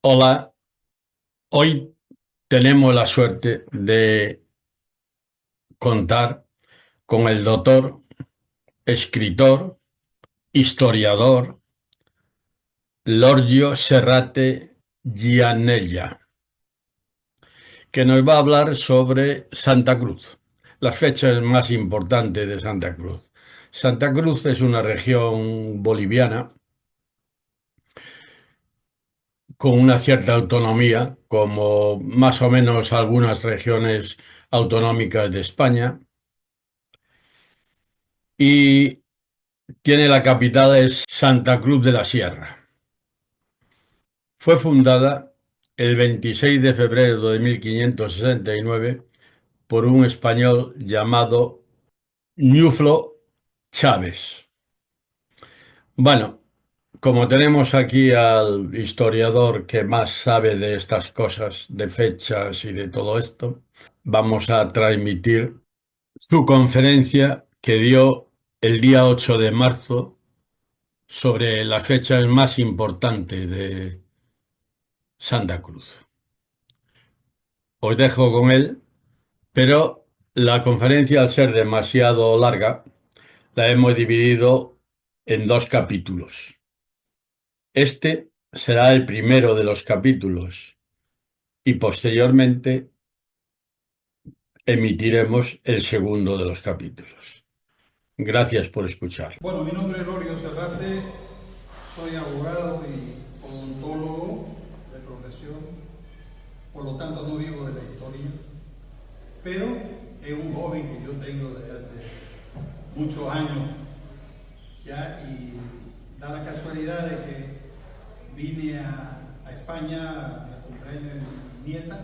Hola, hoy tenemos la suerte de contar con el doctor, escritor, historiador Giorgio Serrate Gianella, que nos va a hablar sobre Santa Cruz, las fechas más importantes de Santa Cruz. Santa Cruz es una región boliviana con una cierta autonomía, como más o menos algunas regiones autonómicas de España, y tiene la capital es Santa Cruz de la Sierra. Fue fundada el 26 de febrero de 1569 por un español llamado Ñuflo Chávez. Bueno, como tenemos aquí al historiador que más sabe de estas cosas, de fechas y de todo esto, vamos a transmitir su conferencia que dio el día 8 de marzo sobre las fechas más importantes de Santa Cruz. Os dejo con él, pero la conferencia, al ser demasiado larga, la hemos dividido en dos capítulos. Este será el primero de los capítulos y posteriormente emitiremos el segundo de los capítulos. Gracias por escuchar. Bueno, mi nombre es Lorio Serrate, soy abogado y odontólogo de profesión, por lo tanto no vivo de la historia, pero es un hobby que yo tengo desde hace muchos años, ¿ya? Y da la casualidad de que vine a España al cumpleaños de mi nieta,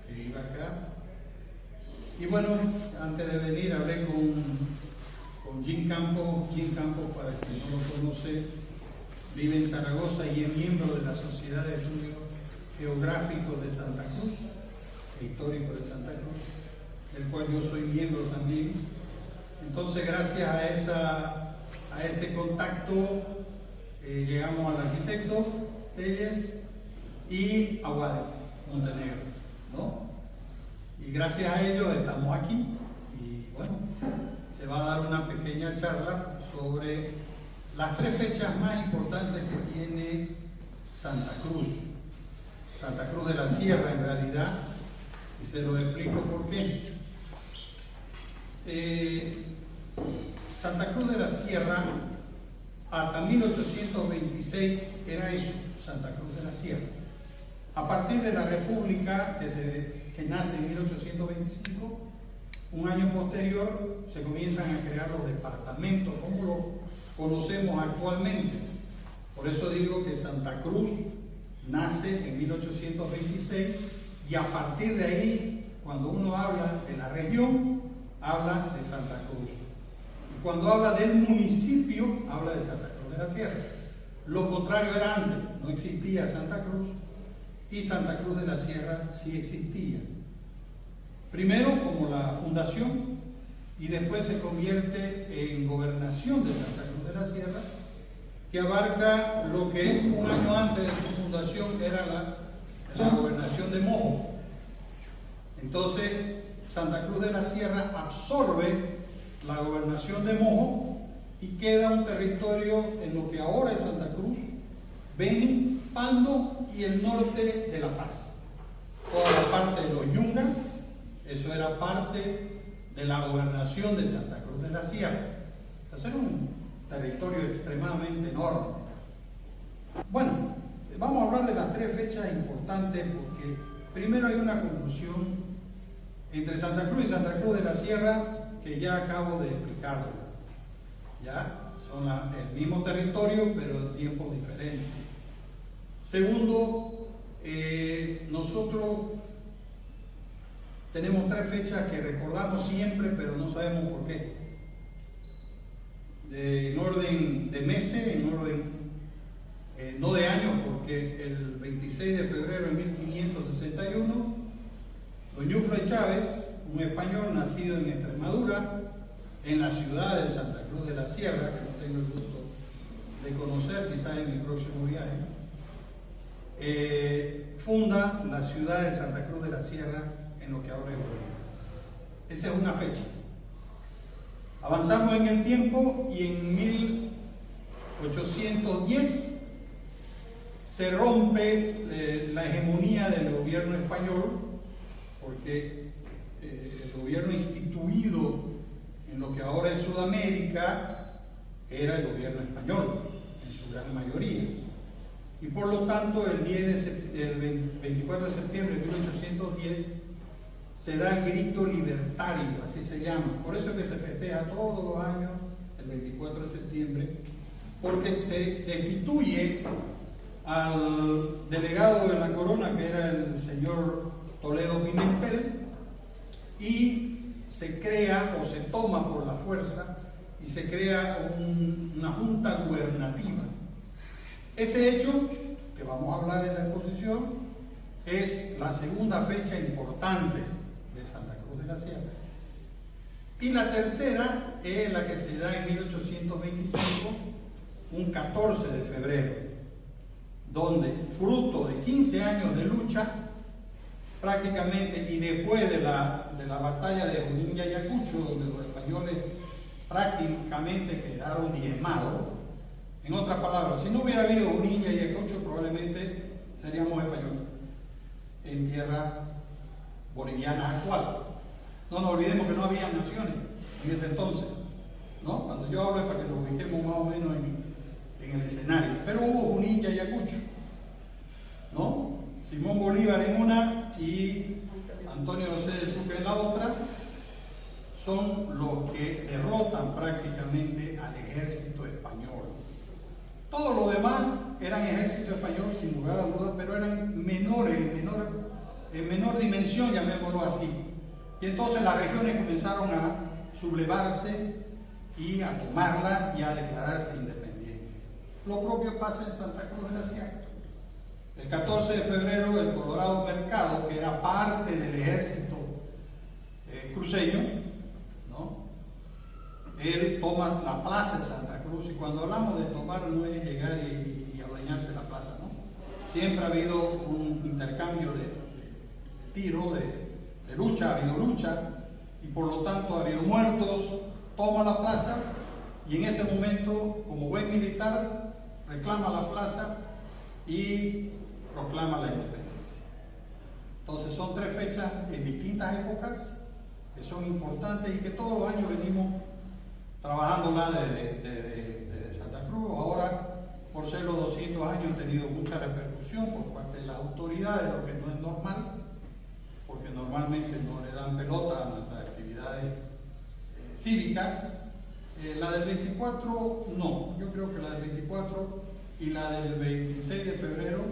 que iba acá, y bueno, antes de venir hablé con Jim Campos. Jim Campos, para quien no lo conoce, vive en Zaragoza y es miembro de la Sociedad de Estudios Geográficos de Santa Cruz, histórico de Santa Cruz, del cual yo soy miembro también. Entonces, gracias a ese contacto, llegamos al arquitecto Telles y a Guade, Montenegro, ¿no? Y gracias a ellos estamos aquí. Y bueno, se va a dar una pequeña charla sobre las tres fechas más importantes que tiene Santa Cruz. Santa Cruz de la Sierra, en realidad, y se lo explico por qué. Santa Cruz de la Sierra, hasta 1826 era eso, Santa Cruz de la Sierra. A partir de la República, que nace en 1825, un año posterior se comienzan a crear los departamentos, como lo conocemos actualmente. Por eso digo que Santa Cruz nace en 1826 y a partir de ahí, cuando uno habla de la región, habla de Santa Cruz. Y cuando habla del municipio, habla de Santa Cruz de la Sierra. Lo contrario era antes, no existía Santa Cruz y Santa Cruz de la Sierra sí existía. Primero como la fundación y después se convierte en gobernación de Santa Cruz de la Sierra, que abarca lo que un año antes de su fundación era la gobernación de Mojo. Entonces, Santa Cruz de la Sierra absorbe la gobernación de Mojo y queda un territorio en lo que ahora es Santa Cruz, Beni, Pando y el norte de La Paz. Toda la parte de los Yungas, eso era parte de la gobernación de Santa Cruz de la Sierra. Entonces era un territorio extremadamente enorme. Bueno, vamos a hablar de las tres fechas importantes porque primero hay una confusión entre Santa Cruz y Santa Cruz de la Sierra que ya acabo de explicarlo. ¿Ya? Son el mismo territorio pero en tiempos diferentes. Segundo, nosotros tenemos tres fechas que recordamos siempre, pero no sabemos por qué. En orden de meses, en orden no de años, porque el 26 de febrero de 1561, don Ñuflo Chávez, un español nacido en Extremadura, en la ciudad de Santa Cruz de la Sierra, que no tengo el gusto de conocer, quizás en mi próximo viaje, funda la ciudad de Santa Cruz de la Sierra en lo que ahora es Bolivia. Esa es una fecha. Avanzamos en el tiempo y en 1810 se rompe la hegemonía del gobierno español, porque el gobierno instituido en lo que ahora es Sudamérica era el gobierno español, en su gran mayoría. Y por lo tanto, el 24 de septiembre de 1810 se da el grito libertario, así se llama. Por eso es que se festeja todos los años el 24 de septiembre, porque se destituye al delegado de la corona, que era el señor Toledo Pimentel, y se crea o se toma por la fuerza y se crea una junta gubernativa. Ese hecho, que vamos a hablar en la exposición, es la segunda fecha importante de Santa Cruz de la Sierra. Y la tercera es la que se da en 1825, un 14 de febrero, donde, fruto de 15 años de lucha, prácticamente, y después de la batalla de Junín y Ayacucho, donde los españoles prácticamente quedaron diezmados. En otras palabras, si no hubiera habido Junín y Ayacucho, probablemente seríamos españoles en tierra boliviana actual. No nos olvidemos que no había naciones en ese entonces, ¿no? Cuando yo hablo es para que nos ubiquemos más o menos en el escenario. Pero hubo Junín y Ayacucho, ¿no? Simón Bolívar en una y Antonio José de Sucre en la otra, son los que derrotan prácticamente al ejército español. Todo lo demás eran ejército español sin lugar a dudas, pero eran menores, en menor dimensión, llamémoslo así. Y entonces las regiones comenzaron a sublevarse y a tomarla y a declararse independientes. Lo propio pasa en Santa Cruz de la Sierra. El 14 de febrero, el Colorado Mercado, que era parte del ejército cruceño, ¿no? Él toma la plaza de Santa Cruz, y cuando hablamos de tomar no es llegar y adueñarse la plaza, ¿no? Siempre ha habido un intercambio de tiro, de lucha, ha habido lucha, y por lo tanto ha habido muertos. Toma la plaza y en ese momento, como buen militar, reclama la plaza y proclama la independencia. Entonces son tres fechas en distintas épocas que son importantes y que todos los años venimos trabajándola de Santa Cruz. Ahora, por ser los 200 años, ha tenido mucha repercusión por parte de las autoridades, lo que no es normal, porque normalmente no le dan pelota a nuestras actividades cívicas. La del 24 no, yo creo que la del 24 y la del 26 de febrero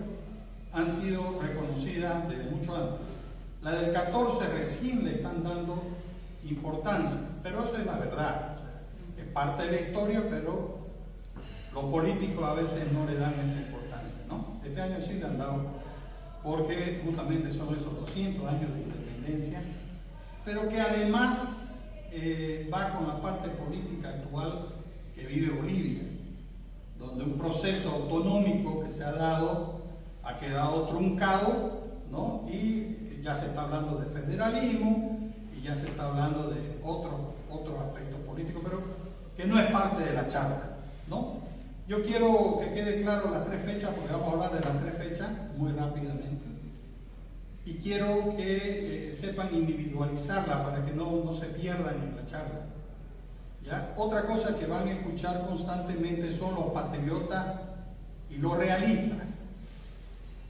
han sido reconocidas desde mucho antes. La del 14 recién le están dando importancia, pero eso es la verdad. O sea, es parte de la historia, pero los políticos a veces no le dan esa importancia, ¿no? Este año sí le han dado, porque justamente son esos 200 años de independencia, pero que además va con la parte política actual que vive Bolivia, donde un proceso autonómico que se ha dado ha quedado truncado, ¿no? Y ya se está hablando de federalismo y ya se está hablando de otros aspectos políticos, pero que no es parte de la charla, ¿no? Yo quiero que quede claro las tres fechas, porque vamos a hablar de las tres fechas muy rápidamente, y quiero que sepan individualizarla para que no se pierdan en la charla, ¿ya? Otra cosa que van a escuchar constantemente son los patriotas y los realistas.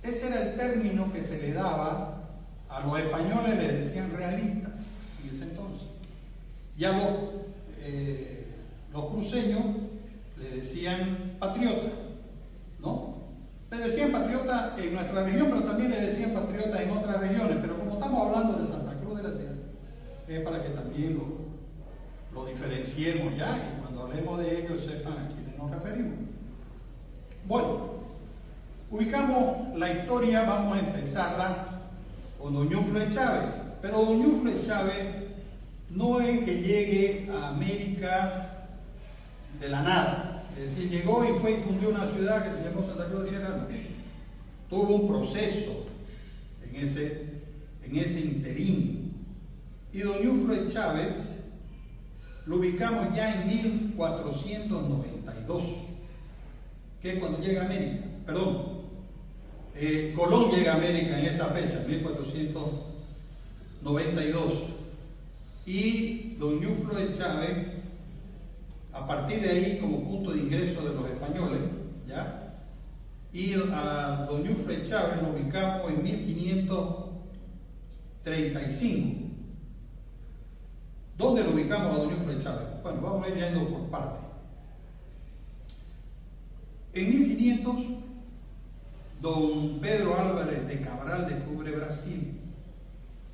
Ese era el término que se le daba a los españoles, le decían realistas en ese entonces, y a los cruceños le decían patriotas, ¿no? Le decían patriotas en nuestra región, pero también le decían patriotas en otras regiones, pero como estamos hablando de Santa Cruz de la Sierra, es para que también lo diferenciemos ya, y cuando hablemos de ellos sepan a quiénes nos referimos. Bueno, ubicamos la historia, vamos a empezarla con Don Ñuflo Chávez, pero Don Ñuflo Chávez no es que llegue a América de la nada, es decir, llegó y fue y fundió una ciudad que se llamó Santa Cruz de Sierra. tuvo un proceso en ese interín. Y don Eufroy Chávez lo ubicamos ya en 1492, que es cuando llega a América, perdón, Colón llega a América en esa fecha, 1492. Y don Eufroy Chávez, a partir de ahí, como punto de ingreso de los españoles, ¿ya? Y a don Eufroy Chávez lo ubicamos en 1535. ¿Dónde lo ubicamos a don Eufroy Chávez? Bueno, vamos a ir yendo por partes. En 1500, don Pedro Álvarez de Cabral descubre Brasil.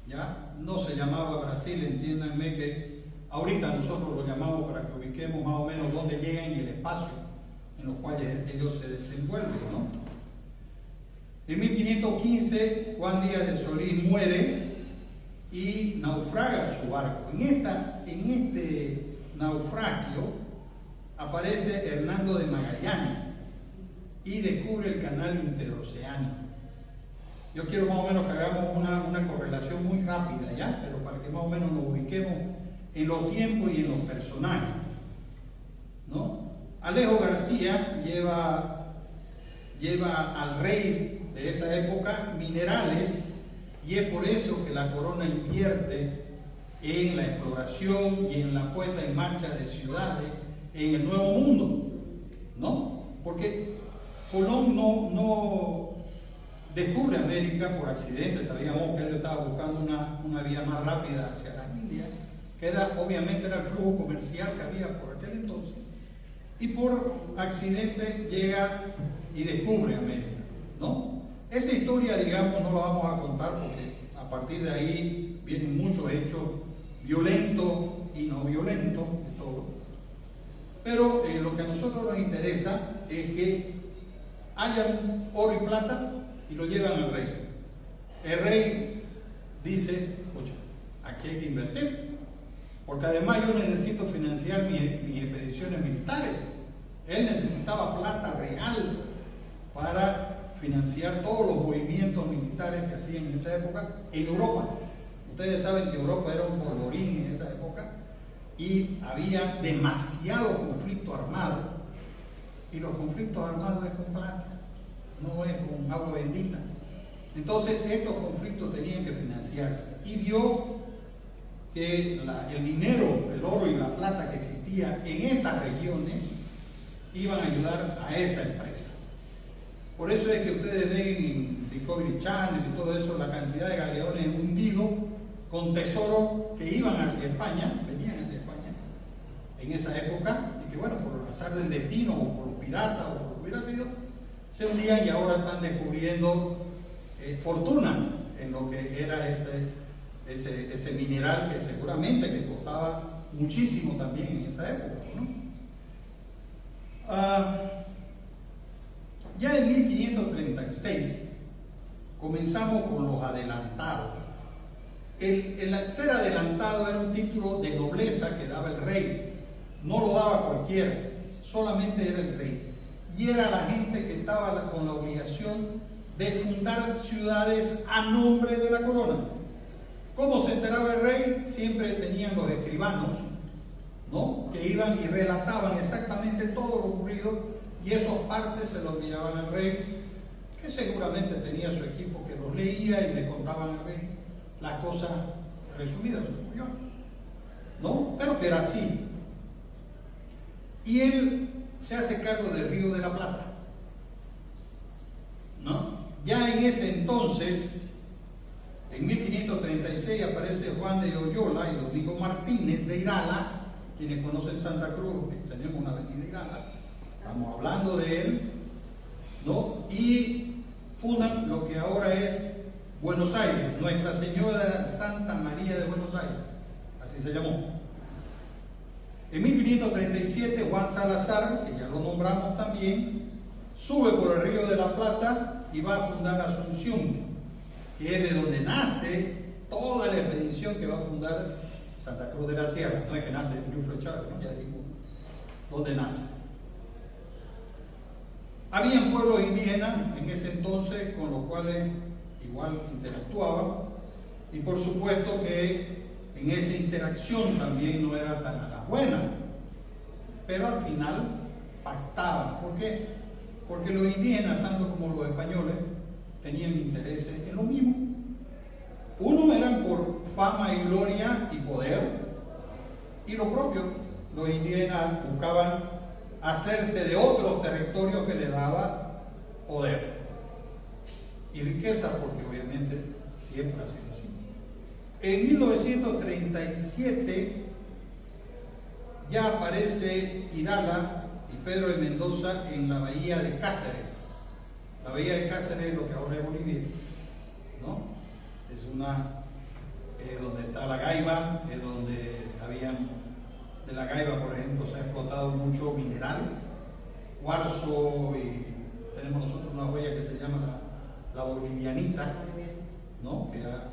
¿Ya? No se llamaba Brasil, entiéndanme que ahorita nosotros lo llamamos para que ubiquemos más o menos dónde llegan y el espacio en los cuales ellos se desenvuelven, ¿no? En 1515, Juan Díaz de Solís muere y naufraga su barco. En este naufragio aparece Hernando de Magallanes y descubre el canal interoceánico. Yo quiero más o menos que hagamos una correlación muy rápida, ¿ya? Pero para que más o menos nos ubiquemos en los tiempos y en los personajes, ¿no? Alejo García lleva al rey de esa época minerales, y es por eso que la corona invierte en la exploración y en la puesta en marcha de ciudades en el Nuevo Mundo, ¿no? Porque Colón no descubre América por accidente. Sabíamos que él estaba buscando una vía más rápida hacia las Indias, que obviamente era el flujo comercial que había por aquel entonces, y por accidente llega y descubre América, ¿no? Esa historia, digamos, no la vamos a contar porque a partir de ahí vienen muchos hechos violentos y no violentos, de todo. Pero lo que a nosotros nos interesa es que hayan oro y plata y lo llevan al rey. El rey dice, oye, aquí hay que invertir, porque además yo necesito financiar mis expediciones militares. Él necesitaba plata real para financiar todos los movimientos militares que hacían en esa época en Europa. Ustedes saben que Europa era un polvorín en esa época y había demasiado conflicto armado. Y los conflictos armados es con plata, no es con agua bendita. Entonces estos conflictos tenían que financiarse. Y vio que el dinero, el oro y la plata que existía en estas regiones iban a ayudar a esa empresa. Por eso es que ustedes ven en Discovery Channel y todo eso la cantidad de galeones hundidos con tesoros que iban hacia España, venían hacia España en esa época, y que bueno, por el azar del destino o por los piratas o por lo que hubiera sido, se hundían y ahora están descubriendo fortuna en lo que era ese mineral que seguramente que costaba muchísimo también en esa época, ¿no? Ya en 1536 comenzamos con los adelantados. El ser adelantado era un título de nobleza que daba el rey, no lo daba cualquiera, solamente era el rey. Y era la gente que estaba con la obligación de fundar ciudades a nombre de la corona. ¿Cómo se enteraba el rey? Siempre tenían los escribanos, ¿no?, que iban y relataban exactamente todo lo ocurrido, y esos partes se los enviaban al rey, que seguramente tenía su equipo que los leía y le contaban al rey las cosas resumidas, supongo yo, ¿no? Pero que era así. Y él se hace cargo del Río de la Plata, ¿no? Ya en ese entonces, en 1536, aparece Juan de Oyola y Domingo Martínez de Irala. Quienes conocen Santa Cruz, tenemos una avenida Irala, estamos hablando de él, ¿no? Y fundan lo que ahora es Buenos Aires, Nuestra Señora Santa María de Buenos Aires, así se llamó. En 1537, Juan Salazar, que ya lo nombramos también, sube por el Río de la Plata y va a fundar Asunción, que es de donde nace toda la expedición que va a fundar Santa Cruz de la Sierra. No es que nace Eufroy Chávez, ¿no? Ya digo, ¿dónde nace? Habían pueblos indígenas en ese entonces con los cuales igual interactuaban, y por supuesto que en esa interacción también no era tan a la buena, pero al final pactaban. ¿Por qué? Porque los indígenas, tanto como los españoles, tenían intereses en lo mismo. Unos eran por fama y gloria y poder, y lo propio, los indígenas buscaban hacerse de otros territorios que les daba poder y riqueza, porque obviamente siempre ha sido así. En 1937 ya aparece Irala y Pedro de Mendoza en la bahía de Cáceres. La bahía de Cáceres es lo que ahora es Bolivia, ¿no? Es una donde está la Gaiba, es donde de la Gaiba, por ejemplo, se ha explotado mucho minerales, cuarzo, y tenemos nosotros una joya que se llama la bolivianita, ¿no? Que ha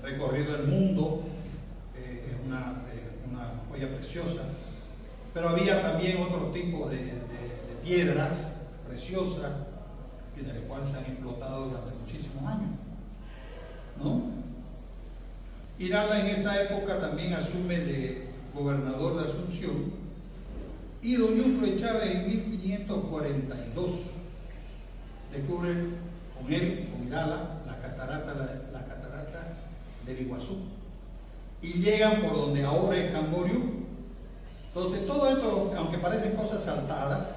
recorrido el mundo, es una joya preciosa. Pero había también otro tipo de piedras preciosas, de las cuales se han explotado durante muchísimos años, ¿no? Irala en esa época también asume de gobernador de Asunción, y don Yufre Chávez en 1542 descubre con él, con Irala, la catarata del Iguazú, y llegan por donde ahora es Camboriú. Entonces todo esto, aunque parecen cosas saltadas,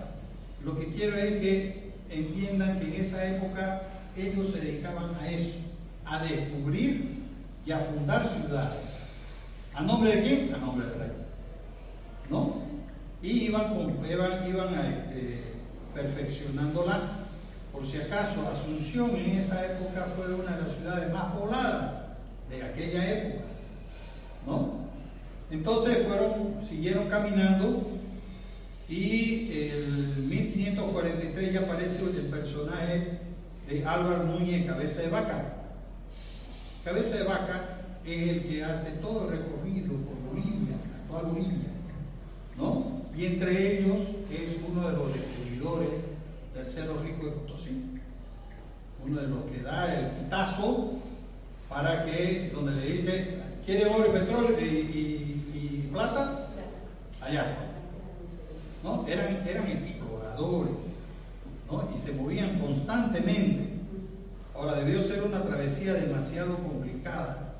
lo que quiero es que entiendan que en esa época ellos se dedicaban a eso, a descubrir y a fundar ciudades. ¿A nombre de quién? A nombre del rey, ¿no? Y iban perfeccionándola. Por si acaso, Asunción en esa época fue una de las ciudades más pobladas de aquella época, ¿no? Entonces siguieron caminando, y en 1543 ya aparece el personaje de Álvaro Núñez Cabeza de Vaca. Cabeza de Vaca es el que hace todo el recorrido por Bolivia, actual Bolivia, ¿no? Y entre ellos es uno de los descubridores del Cerro Rico de Potosí, uno de los que da el pitazo para que, donde le dice, ¿quiere oro y petróleo y plata? Allá, ¿no? Eran exploradores, ¿no? Y se movían constantemente. Ahora, debió ser una travesía demasiado complicada,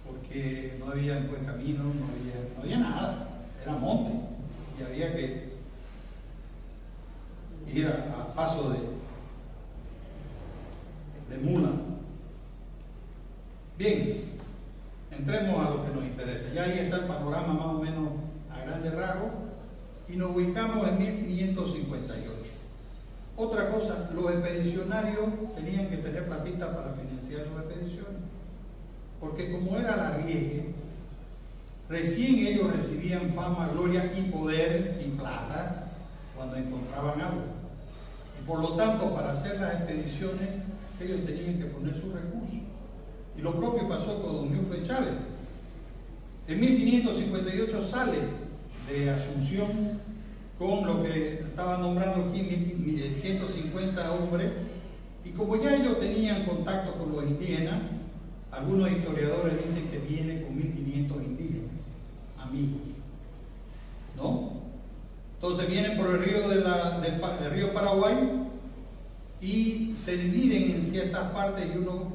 porque no había buen camino, no había nada, era monte, y había que ir a paso de mula. Bien, entremos a lo que nos interesa. Ya ahí está el panorama más o menos a grandes rasgos, y nos ubicamos en 1558. Otra cosa, los expedicionarios tenían que tener platita para financiar sus expediciones, porque como era la rieje, recién ellos recibían fama, gloria y poder y plata cuando encontraban algo. Y por lo tanto, para hacer las expediciones, ellos tenían que poner sus recursos. Y lo propio pasó con don Yufre Chávez. En 1558 sale de Asunción con lo que estaba nombrando aquí, 150 hombres, y como ya ellos tenían contacto con los indígenas, algunos historiadores dicen que viene con 1500 indígenas, amigos, ¿no? Entonces vienen por el río del río Paraguay, y se dividen en ciertas partes, y unos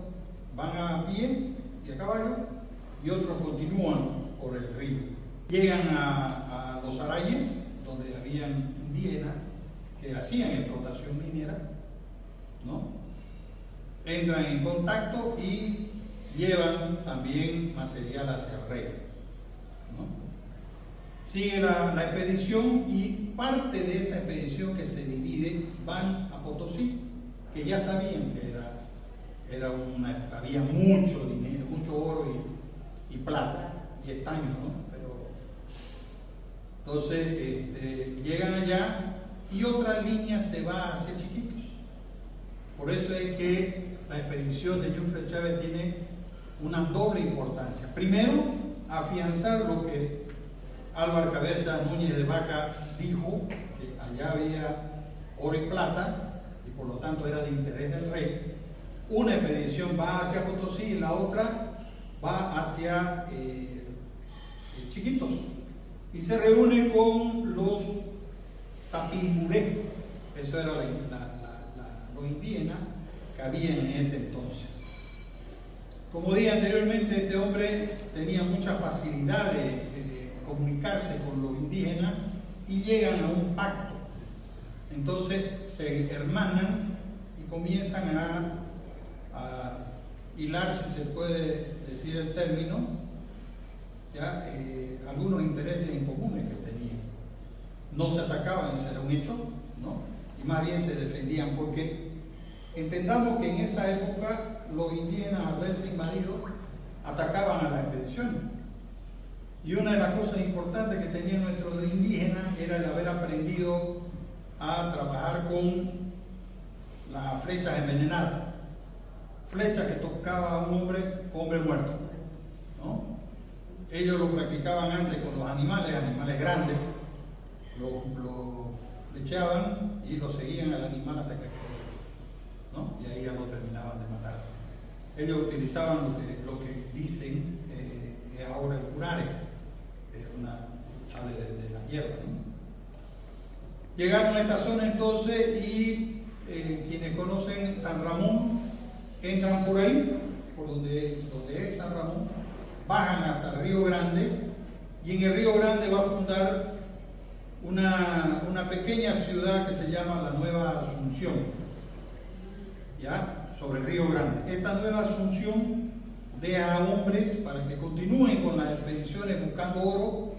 van a pie y a caballo, y otros continúan por el río. Llegan a los Arayes, donde habían indígenas que hacían explotación minera, ¿no? Entran en contacto y llevan también material hacia el rey, ¿no? Sigue la expedición, y parte de esa expedición que se divide van a Potosí, que ya sabían que había mucho dinero, mucho oro y plata y estaño, ¿no? Entonces llegan allá, y otra línea se va hacia Chiquitos. Por eso es que la expedición de Yufre Chávez tiene una doble importancia. Primero, afianzar lo que Álvaro Cabeza Núñez de Vaca dijo, que allá había oro y plata, y por lo tanto era de interés del rey. Una expedición va hacia Potosí y la otra va hacia Chiquitos, y se reúne con los Tapimburé. Eso era lo indígena que había en ese entonces. Como dije anteriormente, este hombre tenía mucha facilidad de comunicarse con los indígenas y llegan a un pacto. Entonces se hermanan y comienzan a hilar, si se puede decir el término, ¿ya? Algunos intereses en comunes que tenían. No se atacaban, ese era un hecho, ¿no? Y más bien se defendían, porque entendamos que en esa época los indígenas, al verse invadidos, atacaban a las expediciones. Y una de las cosas importantes que tenían nuestros indígenas era el haber aprendido a trabajar con las flechas envenenadas, flechas que tocaba a un hombre muerto, ¿no? Ellos lo practicaban antes con los animales grandes, lo echaban y lo seguían al animal hasta que cayera, ¿no? Y ahí ya lo terminaban de matar. Ellos utilizaban lo que dicen ahora el curare, sale de la hierba, ¿no? Llegaron a esta zona entonces y quienes conocen San Ramón entran por ahí, por donde es San Ramón, bajan hasta el Río Grande, y en el Río Grande va a fundar una pequeña ciudad que se llama la Nueva Asunción, ¿ya? Sobre el Río Grande. Esta Nueva Asunción deja a hombres para que continúen con las expediciones buscando oro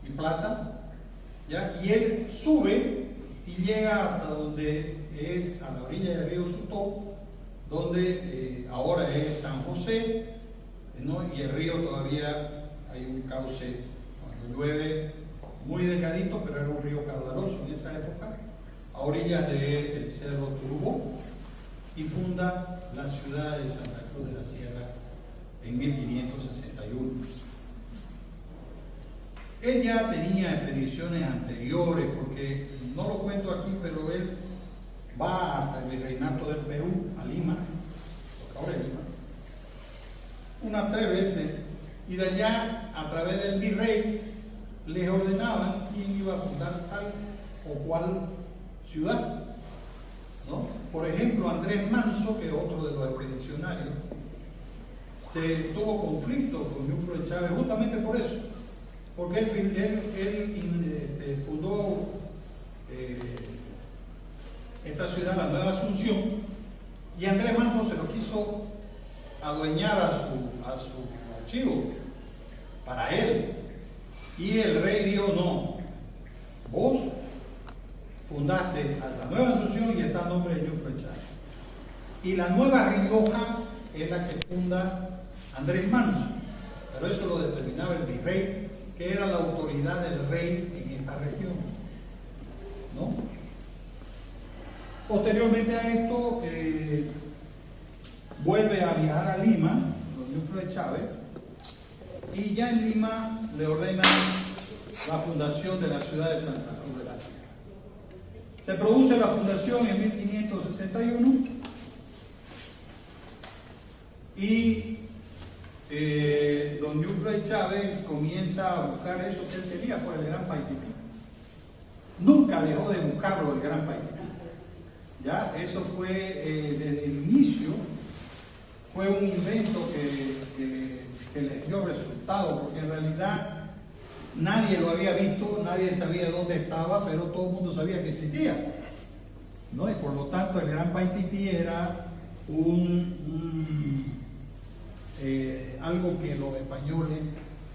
y plata, ¿ya? Y él sube y llega hasta donde es a la orilla del río Sutó, donde ahora es San José, ¿no? Y el río todavía hay un cauce cuando llueve muy delgadito, pero era un río caudaloso en esa época, a orillas del Cerro Turubó, y funda la ciudad de Santa Cruz de la Sierra en 1561. Él ya tenía expediciones anteriores, porque no lo cuento aquí, pero él va hasta el virreinato del Perú, a Lima, ahora es Lima, unas 3 veces, y de allá, a través del virrey, les ordenaban quién iba a fundar tal o cual ciudad, ¿no? Por ejemplo, Andrés Manso, que es otro de los expedicionarios, se tuvo conflicto con Eufro de Chávez justamente por eso, porque él fundó esta ciudad, la Nueva Asunción, y Andrés Manso se lo quiso adueñar a su archivo para él, y el rey dijo: no, vos fundaste a la Nueva Asunción y está el nombre de Eufro de Chávez, y la Nueva Rioja es la que funda Andrés Manso, pero eso lo determinaba el virrey, que era la autoridad del rey en esta región, ¿no? Posteriormente a esto, vuelve a viajar a Lima, don Eufro de Chávez, y ya en Lima le ordenan la fundación de la ciudad de Santa Cruz de la Sierra. Se produce la fundación en 1561 y don Eufro de Chávez comienza a buscar eso que él quería por el Gran Paitipí. Nunca dejó de buscarlo el Gran Paitipí. Ya, eso fue desde el inicio, fue un invento que les dio resultado, porque en realidad nadie lo había visto, nadie sabía dónde estaba, pero todo el mundo sabía que existía, ¿no? Y por lo tanto el Gran Paitipí era algo que los españoles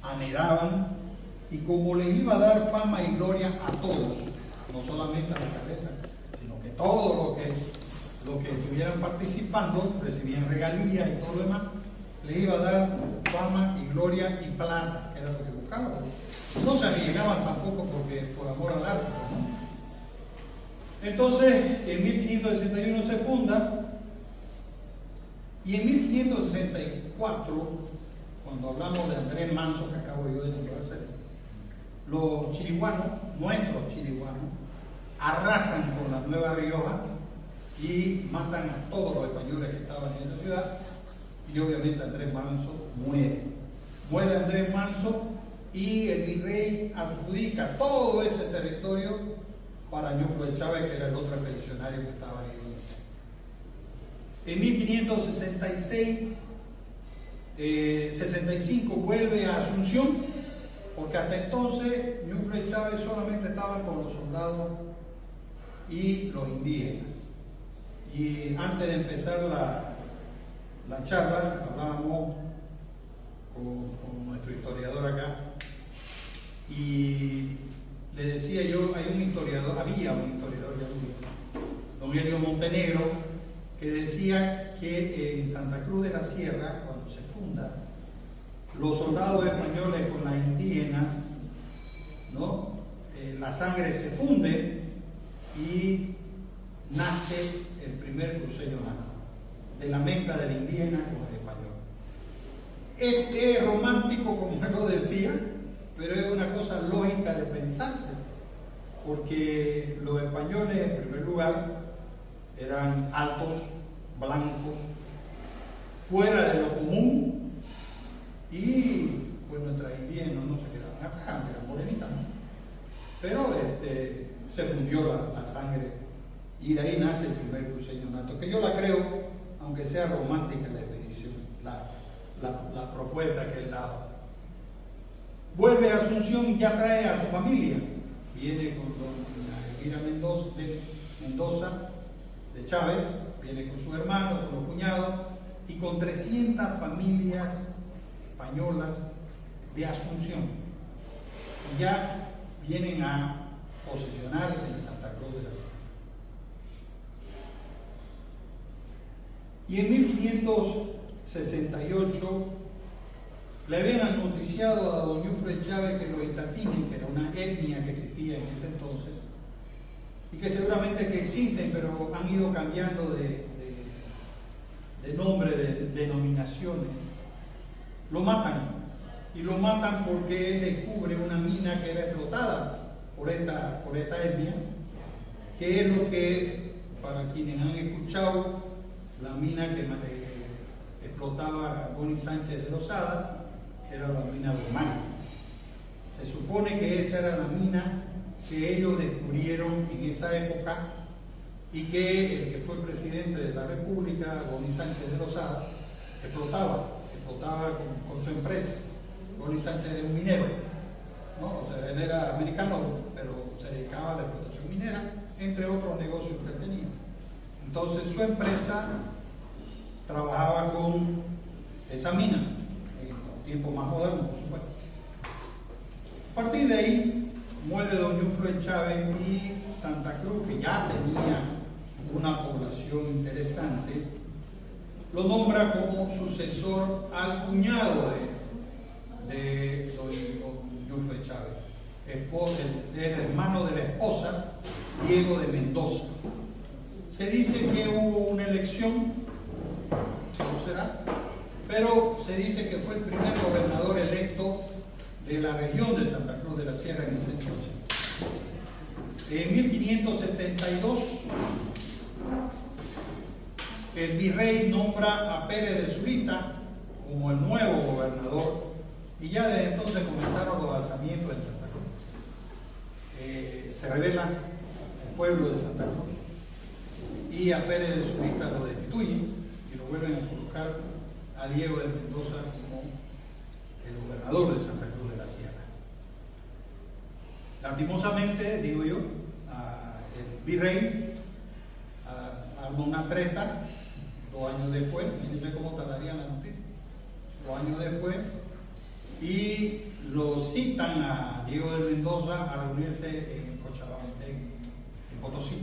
anhelaban, y como les iba a dar fama y gloria a todos, no solamente a la cabeza, sino que todos los que estuvieran participando recibían regalías y todo lo demás, les iba a dar fama y gloria y plata, que era lo que buscaban. No se arriesgaban tampoco por amor al arte, ¿no? Entonces, en 1561 se funda, y en 1564, cuando hablamos de Andrés Manso, que acabo yo de nombrar, los chiriguanos, nuestros chiriguanos, arrasan con la Nueva Rioja y matan a todos los españoles que estaban en esa ciudad, y obviamente Andrés Manso muere. Muere Andrés Manso y el virrey adjudica todo ese territorio para Ñuflo de Chávez, que era el otro expedicionario que estaba herido. En 65 vuelve a Asunción, porque hasta entonces Ñuflo de Chávez solamente estaba con los soldados y los indígenas. Y antes de empezar la charla, hablábamos con nuestro historiador acá, y le decía yo, había un historiador ya murió, don Helio Montenegro, que decía que en Santa Cruz de la Sierra, cuando se funda, los soldados españoles con las indígenas, ¿no? La sangre se funde y nace el primer cruceño nato, de la mezcla del indígena con el español. Es romántico, como él lo decía, pero es una cosa lógica de pensarse, porque los españoles, en primer lugar, eran altos, blancos, fuera de lo común, y pues nuestras indígenas no se quedaban atrás, eran morenitas, ¿no? Pero se fundió la sangre, y de ahí nace el primer cruceño nato, que yo la creo, aunque sea romántica la expedición, la propuesta que él daba. Vuelve a Asunción y ya trae a su familia. Viene con doña Elvira Mendoza de Chávez, viene con su hermano, con los cuñados, y con 300 familias españolas de Asunción. Y ya vienen a posicionarse en Santa Cruz de la Sierra. Y en 1568 le habían anunciado a don Ñuflo de Chávez que los itatines, que era una etnia que existía en ese entonces, y que seguramente que existen, pero han ido cambiando de nombre, de denominaciones, lo matan. Y lo matan porque él descubre una mina que era explotada por esta etnia, que es lo que, para quienes han escuchado, la mina que explotaba Boni Sánchez de Lozada, era la mina de Omar. Se supone que esa era la mina que ellos descubrieron en esa época, y que el que fue presidente de la República, Boni Sánchez de Lozada, explotaba con su empresa. Boni Sánchez era un minero, ¿no? O sea, él era americano, pero se dedicaba a la explotación minera, entre otros negocios que tenía. Entonces su empresa trabajaba con esa mina, en tiempos más modernos, por supuesto. A partir de ahí muere don Ñuflo de Chávez, y Santa Cruz, que ya tenía una población interesante, lo nombra como sucesor al cuñado de don Ñuflo de Chávez, el hermano de la esposa, Diego de Mendoza. Se dice que hubo una elección, no será, pero se dice que fue el primer gobernador electo de la región de Santa Cruz de la Sierra en ese entonces. En 1572, el virrey nombra a Pérez de Zurita como el nuevo gobernador, y ya desde entonces comenzaron los alzamientos en Santa Cruz. Se revela el pueblo de Santa Cruz, y a Pérez de Zurita lo destituyen y lo vuelven a colocar a Diego de Mendoza como el gobernador de Santa Cruz de la Sierra. Lastimosamente, digo yo, el virrey armó una treta 2 años después, fíjense cómo tardaría la noticia, 2 años después, y lo citan a Diego de Mendoza a reunirse en Cochabamba, en Potosí.